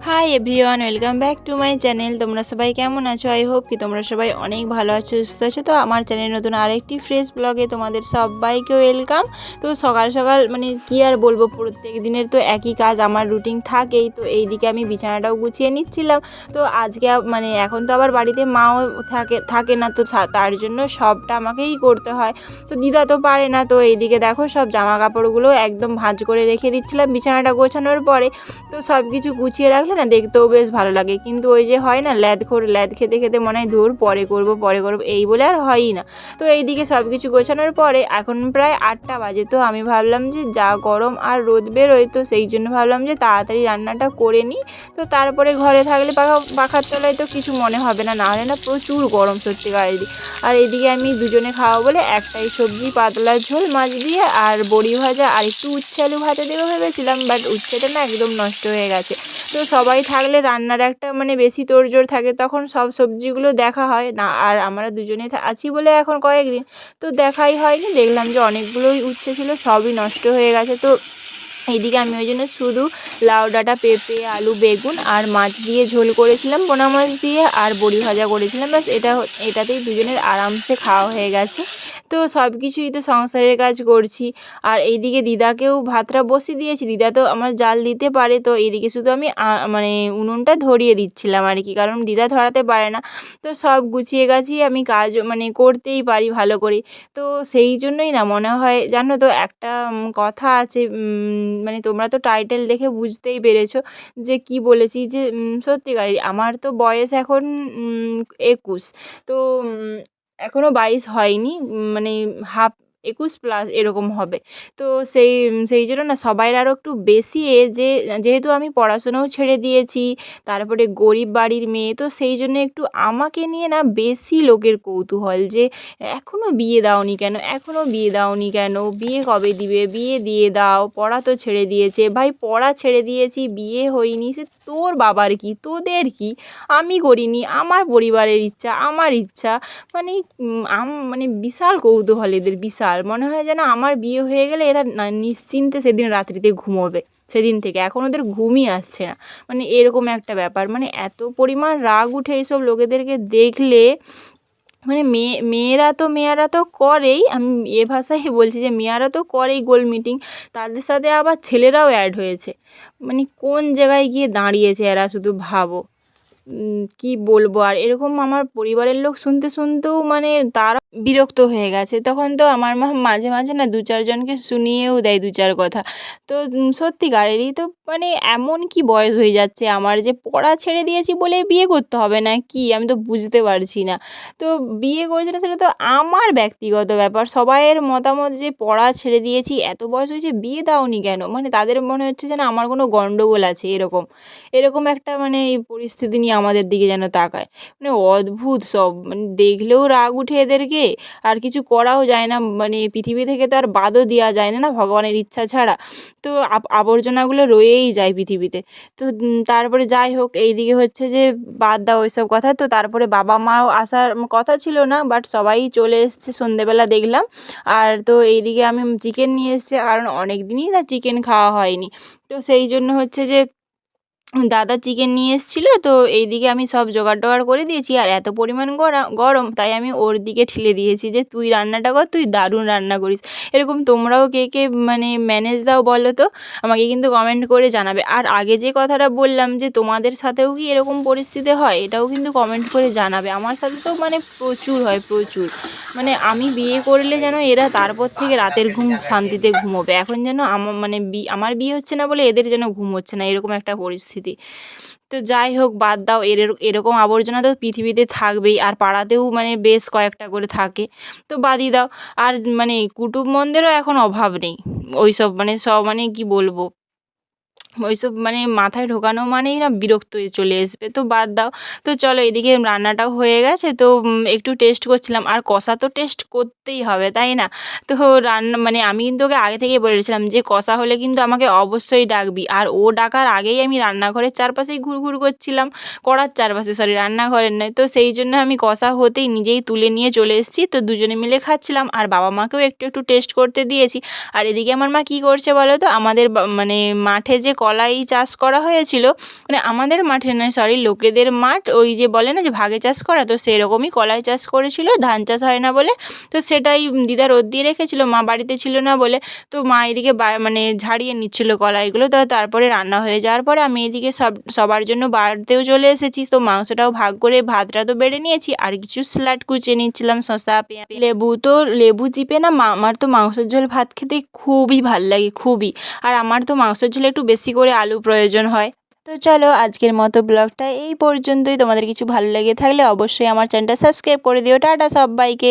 Hi everyone, welcome back to my channel. তোমরা সবাই কেমন আছো? আই হোপ কি তোমরা সবাই অনেক ভালো আছো, সুস্থ আছো। তো আমার চ্যানেল নতুন আরেকটি ফ্রেশ ব্লগে তোমাদের সবাইকে ওয়েলকাম। তো সকাল সকাল কি আর বলবো, প্রত্যেক দিনের তো একই কাজ, আমার রুটিন থাকেই। তো এইদিকে আমি বিছানাটাও গুছিয়ে নিচ্ছিলাম। তো আজকে এখন তো আবার বাড়িতে মাও থাকে না, তো তার জন্য সবটা আমাকেই করতে হয়। তো দিদা তো পারে না। তো এইদিকে দেখো সব জামা কাপড়গুলো একদম ভাঁজ করে রেখে দিচ্ছিলাম বিছানাটা গোছানোর পরে। তো সব কিছু গুছিয়ে রাখলে না দেখতেও বেশ ভালো লাগে, কিন্তু ওই যে হয় না ল্যাদ খেতে খেতে মনে হয় ধুর পরে করবো এই বলে আর হয়ই না। তো এইদিকে সব কিছু গোছানোর পরে এখন প্রায় 8টা বাজে। তো আমি ভাবলাম যে যা গরম আর রোদ বেরোয়, তো সেই জন্য ভাবলাম যে তাড়াতাড়ি রান্নাটা করে নিই। তো তারপরে ঘরে থাকলে পাখার তলায় তো কিছু মনে হবে না, নাহলে না প্রচুর গরম সত্যিকারেরই। আর এইদিকে আমি দুজনে খাওয়া বলে একটাই সবজি, পাতলা ঝোল মাছ দিয়ে আর বড়ি ভাজা আর একটু উচ্ছে আলু ভাজা দেবো ভেবেছিলাম, বাট উচ্ছেটা না একদম নষ্ট হয়ে গেছে। তো সবাই থাকলে রান্নার একটা বেশি তোড়জোড় থাকে, তখন সব সবজিগুলো দেখা হয় না। আর আমরা দুজনে আছি বলে এখন কয়েকদিন তো দেখাই হয়নি। দেখলাম যে অনেকগুলোই উচ্ছে ছিল, সবই নষ্ট হয়ে গেছে। তো এইদিকে আমি ওই জন্য শুধু লাউ ডাঁটা, পেঁপে, আলু, বেগুন আর মাছ দিয়ে ঝোল করেছিলাম, পোনা মাছ দিয়ে, আর বড়ি ভাজা করেছিলাম। ব্যাস এটাতেই দুজনের আরামসে খাওয়া হয়ে গেছে। তো সব কিছুই তো সংসারের কাজ করছি। আর এইদিকে দিদাকেও ভাতটা বসিয়ে দিয়েছি, দিদা তো আমার জাল দিতে পারে। তো এইদিকে শুধু আমি উনুনটা ধরিয়ে দিচ্ছিলাম আর কি, কারণ দিদা ধরাতে পারে না। তো সব গুছিয়ে গাছিয়ে আমি কাজ করতেই পারি ভালো করে। তো সেই জন্যই না মনে হয় জানো তো, একটা কথা আছে, তোমরা তো টাইটেল দেখে বুঝতেই পেরেছো যে কি বলেছি। যে সত্যিকারই আমার তো বয়স এখন 21। তো এখনও 22 হয়নি, হাফ 21 প্লাস এরকম হবে। তো সেই জন্য না সবাইয়ের আরও একটু বেশি এজে, যেহেতু আমি পড়াশোনাও ছেড়ে দিয়েছি, তারপরে গরিব বাড়ির মেয়ে, তো সেই জন্য একটু আমাকে নিয়ে না বেশি লোকের কৌতূহল যে এখনও বিয়ে দাওনি কেন, এখনও বিয়ে দাওনি কেন, বিয়ে কবে দিবে, বিয়ে দিয়ে দাও, পড়া তো ছেড়ে দিয়েছে। ভাই পড়া ছেড়ে দিয়েছি, বিয়ে হয়নি, সে তোর বাবার কি, তোদের কি? আমি করিনি, আমার পরিবারের ইচ্ছা, আমার ইচ্ছা। বিশাল কৌতূহল এদের, বিশাল। মনে হয় যেন আমার বিয়ে হয়ে গেলে এরা নিশ্চিন্তে সেদিন রাত্রিতে ঘুমোবে। সেদিন থেকে এখন ওদের ঘুমই আসছে না, এরকম একটা ব্যাপার। এত পরিমাণ রাগ উঠে এইসব লোকেদেরকে দেখলে। মেয়েরা তো করেই, আমি এ ভাষায় বলছি যে মেয়েরা তো করেই গোল মিটিং, তাদের সাথে আবার ছেলেরাও অ্যাড হয়েছে। কোন জায়গায় গিয়ে দাঁড়িয়েছে এরা, শুধু ভাবো। কি বলবো আর, এরকম আমার পরিবারের লোক শুনতেও তারা বিরক্ত হয়ে গেছে। তখন তো আমার মা মাঝে মাঝে না 2-4 জনকে শুনিয়েও দেয় 2-4 কথা। তো সত্যিকারেরই তো এমন কি বয়স হয়ে যাচ্ছে আমার, যে পড়া ছেড়ে দিয়েছি বলে বিয়ে করতে হবে না কি, আমি তো বুঝতে পারছি না। তো বিয়ে করেছে না সেটা তো আমার ব্যক্তিগত ব্যাপার, সবাইয়ের মতামত যে পড়া ছেড়ে দিয়েছি, এত বয়স হয়েছে বিয়ে দাওনি কেন, তাদের মনে হচ্ছে যেন আমার কোনো গণ্ডগোল আছে, এরকম একটা এই পরিস্থিতি নিয়ে আমাদের দিকে যেন তাকায়। অদ্ভুত সব, দেখলেও রাগ উঠে এদেরকে, আর কিছু করাও যায় না। পৃথিবী থেকে তো আর বাদও দেওয়া যায় না, না ভগবানের ইচ্ছা ছাড়া। তো আবর্জনাগুলো রয়েই যায় পৃথিবীতে। তো তারপরে যাই হোক, এইদিকে হচ্ছে যে বাদ দাও ওইসব কথা। তো তারপরে বাবা মাও আসার কথা ছিল না, বাট সবাই চলে এসছে সন্ধেবেলা দেখলাম। আর তো এইদিকে আমি চিকেন নিয়ে এসেছি, কারণ অনেক দিনই না চিকেন খাওয়া হয়নি। তো সেই জন্য হচ্ছে যে দাদা চিকেন নিয়ে এসেছিলো। তো এইদিকে আমি সব জোগাড় করে দিয়েছি, আর এত পরিমাণ গরম, তাই আমি ওর দিকে ঠেলে দিয়েছি যে তুই রান্নাটা কর, তুই দারুণ রান্না করিস। এরকম তোমরাও কে কে ম্যানেজ দাও বলো তো, আমাকে কিন্তু কমেন্ট করে জানাবে। আর আগে যে কথাটা বললাম যে তোমাদের সাথেও কি এরকম পরিস্থিতি হয়, এটাও কিন্তু কমেন্ট করে জানাবে। আমার সাথে তো প্রচুর হয়, প্রচুর। আমি বিয়ে করলে যেন এরা তারপর থেকে রাতের ঘুম শান্তিতে ঘুমোবে, এখন যেন আমার বিয়ে হচ্ছে না বলে এদের যেন ঘুম হচ্ছে না, এরকম একটা পরিস্থিতি। তো যাই হোক, বাদ দাও, এরকম আবর্জনা তো পৃথিবীতে থাকবেই, আর পাড়াতেও বেশ কয়েকটা করে থাকে। তো বাদই দাও। আর কুটুম্বদেরও এখন অভাব নেই ওইসব, সব কি বলবো, ওইসব মাথায় ঢোকানো মানেই না বিরক্ত চলে আসবে। তো বাদ দাও। তো চলো, এদিকে রান্নাটাও হয়ে গেছে। তো একটু টেস্ট করছিলাম, আর কষা তো টেস্ট করতেই হবে, তাই না? তো রান্না আমি কিন্তু ওকে আগে থেকেই বলেছিলাম যে কষা হলে কিন্তু আমাকে অবশ্যই ডাকবি। আর ও ডাকার আগেই আমি রান্নাঘরের চারপাশেই ঘুরঘুর করছিলাম, কড়ার চারপাশে, সরি রান্নাঘরের নয়। তো সেই জন্য আমি কষা হতেই নিজেই তুলে নিয়ে চলে এসেছি। তো দুজনে মিলে খাচ্ছিলাম, আর বাবা মাকেও একটু টেস্ট করতে দিয়েছি। আর এদিকে আমার মা কী করছে বলো তো, আমাদের মাঠে যে কলাই চাষ করা হয়েছিল, মানে আমাদের মাঠে নয়, সরি, লোকেদের মাঠ, ওই যে বলে না যে ভাগে চাষ করা, তো সেরকমই কলাই চাষ করেছিল, ধান চাষ হয় না বলে। তো সেটাই দিদা রোদ দিয়ে রেখেছিল, মা বাড়িতে ছিল না বলে। তো মা এদিকে মানে ঝাড়িয়ে নিচ্ছিল কলাইগুলো। তো তারপরে রান্না হয়ে যাওয়ার পরে আমি এদিকে সবার জন্য বাড়তেও চলে এসেছি। তো মাংসটাও ভাগ করে ভাতটা তো বেড়ে নিয়েছি, আর কিছু স্যালাড কুচিয়ে নিচ্ছিলাম, শসা, পেঁয়াজ, লেবু। তো লেবু চিপে না আমার তো মাংসের ঝোল ভাত খেতে খুবই ভাল লাগে, খুবই। আর আমার তো মাংসের ঝোলে একটু বেশি করে আলু প্রয়োজন হয়। তো চলো আজকের মতো ব্লগটা এই পর্যন্তই। তোমাদের কিছু ভালো লেগে থাকলে অবশ্যই আমার চ্যানেলটা সাবস্ক্রাইব করে দিও। টাটা সবাইকে।